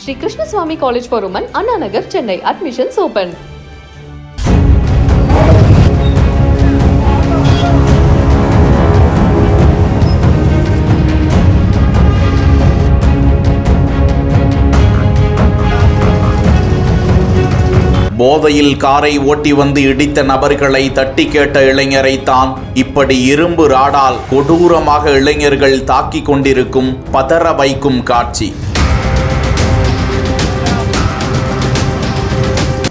Sri Krishnaswamy College for Women, Anna Nagar, Chennai. Admissions open. போதையில் காரை ஓட்டி வந்து இடித்த நபர்களை தட்டி கேட்ட இளைஞரை தான் இப்படி இரும்பு ராடால் கொடூரமாக இளைஞர்கள் தாக்கிக் கொண்டிருக்கும் பதற வைக்கும் காட்சி.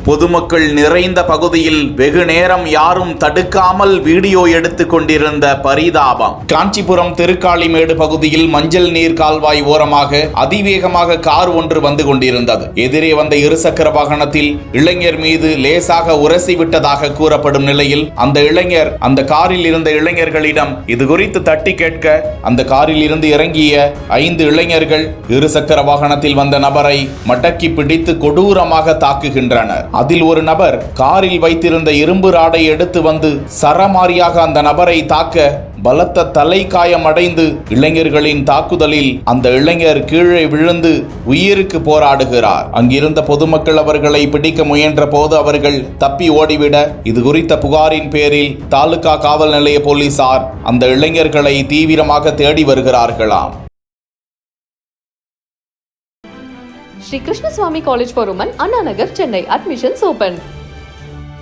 பொதுமக்கள் நிறைந்த பகுதியில் வெகு நேரம் யாரும் தடுக்காமல் வீடியோ எடுத்து கொண்டிருந்த பரிதாபம். காஞ்சிபுரம் திருக்காளிமேடு பகுதியில் மஞ்சள் நீர் கால்வாய் ஓரமாக அதிவேகமாக கார் ஒன்று வந்து கொண்டிருந்தது. எதிரே வந்த இருசக்கர வாகனத்தில் இளைஞர் மீது லேசாக உரசி விட்டதாக கூறப்படும் நிலையில் அந்த இளைஞர் அந்த காரில் இருந்த இளைஞர்களிடம் இது குறித்து தட்டி கேட்க அந்த காரில் இருந்து இறங்கிய 5 இளைஞர்கள் இருசக்கர வாகனத்தில் வந்த நபரை மடக்கி பிடித்து கொடூரமாக தாக்குகின்றனர். அதில் ஒரு நபர் காரில் வைத்திருந்த இரும்பு ராடை எடுத்து வந்து சரமாரியாக அந்த நபரை தாக்க பலத்த தலை காயமடைந்து இளைஞர்களின் தாக்குதலில் அந்த இளைஞர் கீழே விழுந்து உயிருக்கு போராடுகிறார். அங்கிருந்த பொதுமக்கள் அவர்களை பிடிக்க முயன்ற போது அவர்கள் தப்பி ஓடிவிட இது குறித்த புகாரின் பேரில் தாலுகா காவல் நிலைய போலீசார் அந்த இளைஞர்களை தீவிரமாக தேடி வருகிறார்களாம். Sri Krishnaswamy College for Women, Anna Nagar, Chennai. Admissions open.